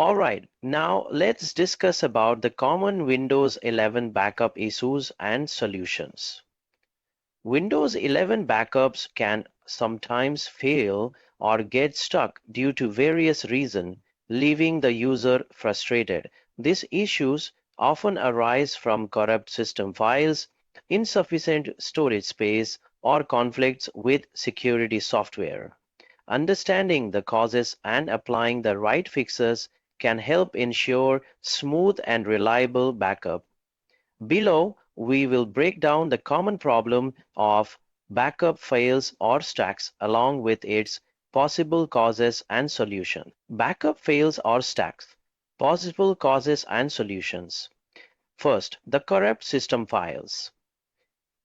Alright, now let's discuss about the common Windows 11 backup issues and solutions. Windows 11 backups can sometimes fail or get stuck due to various reasons, leaving the user frustrated. These issues often arise from corrupt system files, insufficient storage space, or conflicts with security software. Understanding the causes and applying the right fixes can help ensure smooth and reliable backup. Below, we will break down the common problem of backup fails or stacks along with its possible causes and solutions. Backup fails or stacks. Possible causes and solutions. First, the corrupt system files.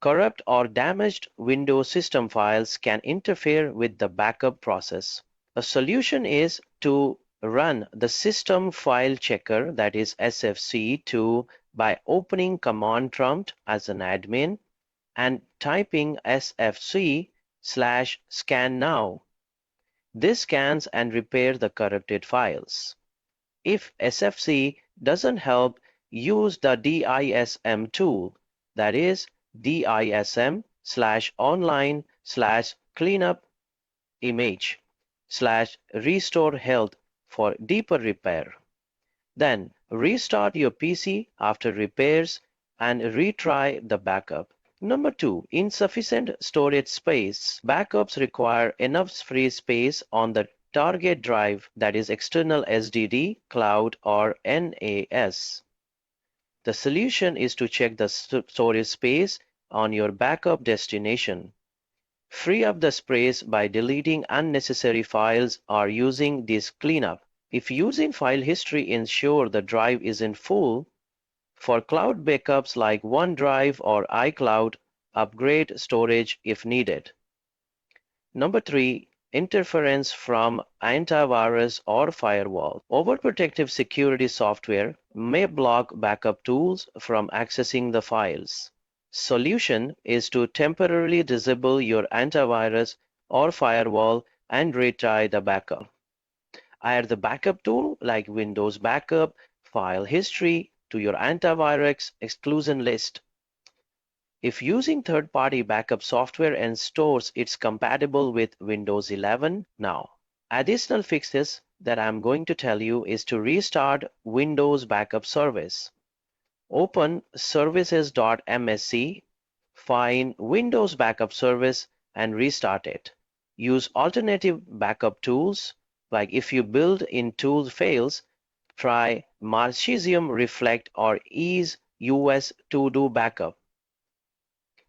Corrupt or damaged Windows system files can interfere with the backup process. A solution is to run the System File Checker, that is SFC, by opening Command Prompt as an admin and typing sfc/scan now. This scans and repairs the corrupted files. If SFC doesn't help, use the DISM tool, that is DISM/online/cleanup image/restore health for deeper repair. Then restart your PC after repairs and retry the backup. Number 2, insufficient storage space. Backups require enough free space on the target drive, that is external SSD, cloud, or NAS. The solution is to check the storage space on your backup destination. Free up the space by deleting unnecessary files or using this cleanup. If using file history, ensure the drive isn't full. For cloud backups like OneDrive or iCloud, upgrade storage if needed. Number 3, interference from antivirus or firewall. Overprotective security software may block backup tools from accessing the files. Solution is to temporarily disable your antivirus or firewall and retry the backup. Add the backup tool like Windows Backup, File History to your antivirus exclusion list. If using third-party backup software and stores it's compatible with Windows 11 now. Additional fixes that I'm going to tell you is to restart Windows Backup Service. Open services.msc, find Windows Backup Service and restart it. Use alternative backup tools, like if your built-in tool fails, try Marxisium Reflect or Ease US to do backup.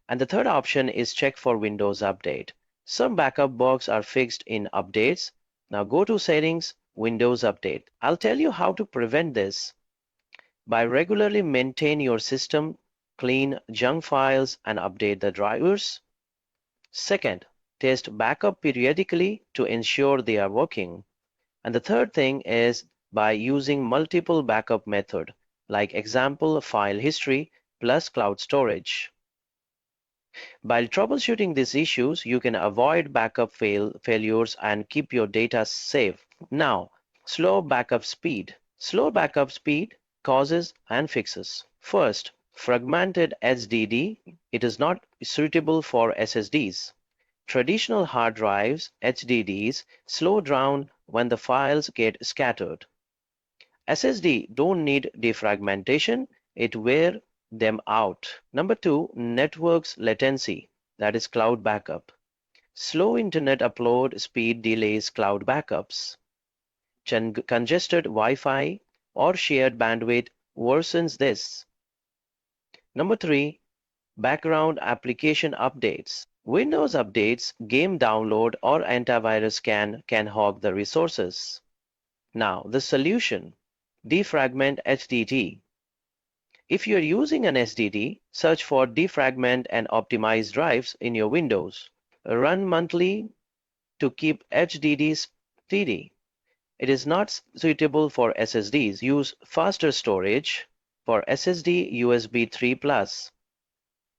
And the third option is check for Windows Update. Some backup bugs are fixed in updates. Now go to Settings, Windows Update. I'll tell you how to prevent this. By regularly maintain your system, clean junk files and update the drivers. Second, test backup periodically to ensure they are working. And the third thing is by using multiple backup method, like example file history plus cloud storage. By troubleshooting these issues, you can avoid backup failures and keep your data safe. Now, slow backup speed. Slow backup speed causes and fixes. First, fragmented HDD. It is not suitable for SSDs. Traditional hard drives, HDDs, slow down when the files get scattered. SSD don't need defragmentation, it wear them out. Number 2, networks latency, that is cloud backup. Slow internet upload speed delays cloud backups. Congested Wi-Fi or shared bandwidth worsens this. Number 3, background application updates. Windows updates, game download or antivirus can hog the resources. Now the solution, defragment HDD. If you're using an SSD, search for defragment and optimize drives in your Windows. Run monthly to keep HDDs steady. It is not suitable for SSDs. Use faster storage for SSD USB 3+.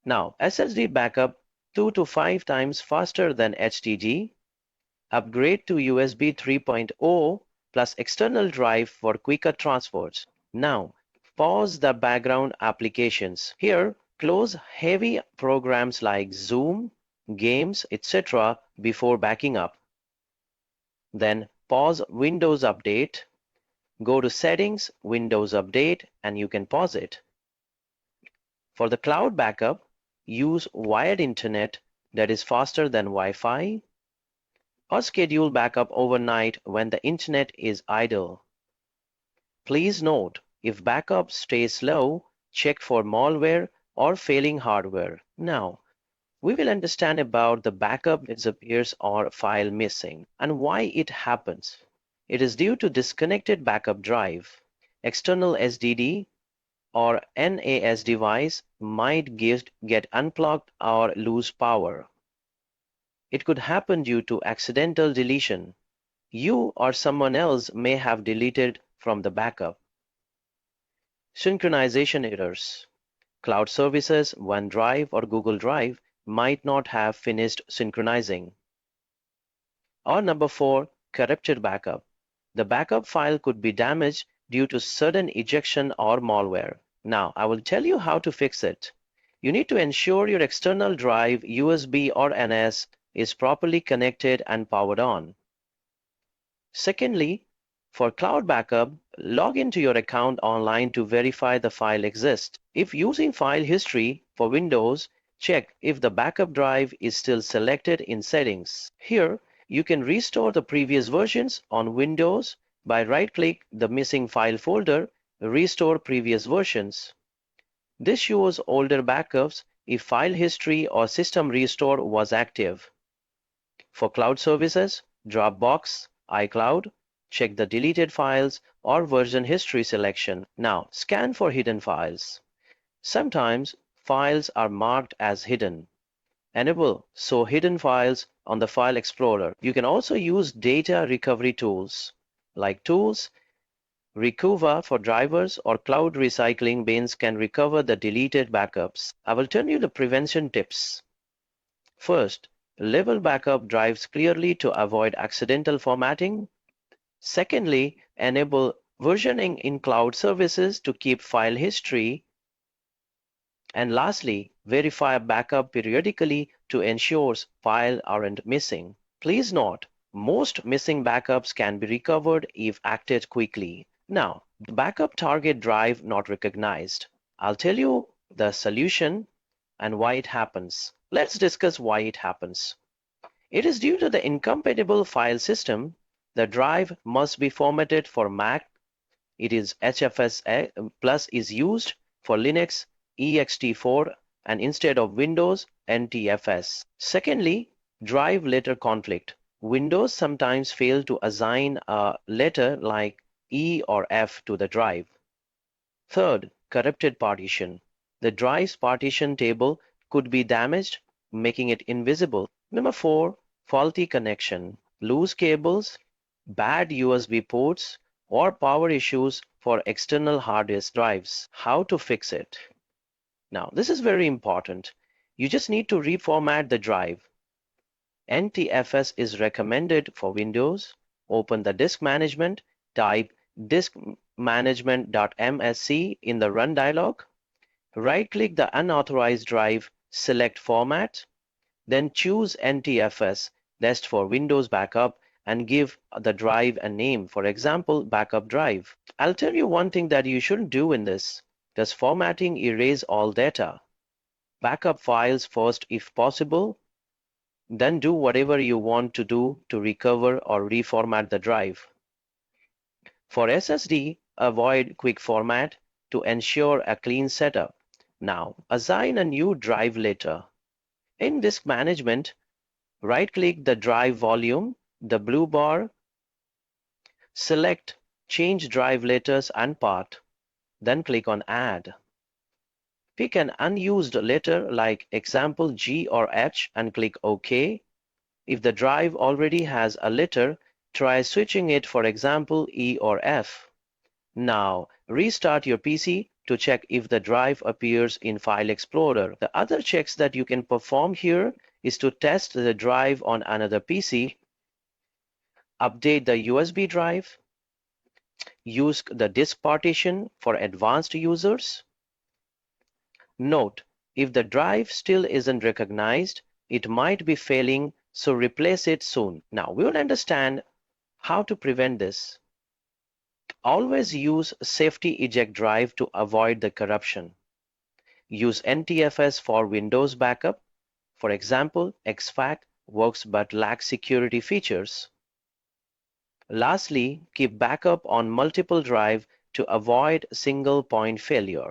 Now, SSD backup 2 to 5 times faster than HDD. Upgrade to USB 3.0 plus external drive for quicker transfers. Now, pause the background applications. Here, close heavy programs like Zoom, games, etc. before backing up. Then pause Windows Update. Go to Settings, Windows Update, and you can pause it. For the cloud backup, use wired internet that is faster than Wi-Fi, or schedule backup overnight when the internet is idle. Please note, if backup stays slow, check for malware or failing hardware. Now, we will understand about the backup disappears or file missing and why it happens. It is due to disconnected backup drive. External SSD or NAS device might get unplugged or lose power. It could happen due to accidental deletion. You or someone else may have deleted from the backup. Synchronization errors. Cloud services, OneDrive or Google Drive might not have finished synchronizing. Or number 4, corrupted backup. The backup file could be damaged due to sudden ejection or malware. Now, I will tell you how to fix it. You need to ensure your external drive, USB or NS, is properly connected and powered on. Secondly, for cloud backup, log into your account online to verify the file exists. If using file history for Windows, check if the backup drive is still selected in Settings. Here, you can restore the previous versions on Windows by right-click the missing file folder, Restore Previous Versions. This shows older backups if file history or system restore was active. For cloud services, Dropbox, iCloud, check the deleted files or version history selection. Now, scan for hidden files. Sometimes files are marked as hidden. Enable Show Hidden Files on the File Explorer. You can also use data recovery tools like Tools, Recuva for drivers or cloud recycling bins can recover the deleted backups. I will tell you the prevention tips. First, label backup drives clearly to avoid accidental formatting. Secondly, enable versioning in cloud services to keep file history. And lastly, verify backup periodically to ensure files aren't missing. Please note, most missing backups can be recovered if acted quickly. Now, backup target drive not recognized. I'll tell you the solution and why it happens. Let's discuss why it happens. It is due to the incompatible file system. The drive must be formatted for Mac. It is HFS plus is used for Linux ext4 and instead of Windows NTFS. Secondly, drive letter conflict. Windows sometimes fail to assign a letter like E or F to the drive. Third, corrupted partition. The drive's partition table could be damaged, making it invisible. Number 4, faulty connection. Loose cables, bad USB ports, or power issues for external hard disk drives. How to fix it? Now, this is very important. You just need to reformat the drive. NTFS is recommended for Windows. Open the disk management, type diskmanagement.msc in the Run dialog. Right-click the unauthorized drive, select Format, then choose NTFS, that's for Windows Backup, and give the drive a name, for example, Backup Drive. I'll tell you one thing that you shouldn't do in this. Does formatting erase all data? Backup files first if possible, then do whatever you want to do to recover or reformat the drive. For SSD, avoid quick format to ensure a clean setup. Now, assign a new drive letter. In Disk Management, right-click the drive volume, the blue bar, select Change Drive Letters and Path, then click on Add. Pick an unused letter like example G or H and click OK. If the drive already has a letter, try switching it, for example, E or F. Now, restart your PC to check if the drive appears in File Explorer. The other checks that you can perform here is to test the drive on another PC, update the USB drive, use the disk partition for advanced users. Note, if the drive still isn't recognized, it might be failing, so replace it soon. Now we will understand how to prevent this. Always use safety eject drive to avoid the corruption. Use NTFS for Windows backup. For example, exFAT works but lacks security features. Lastly, keep backup on multiple drives to avoid single point failure.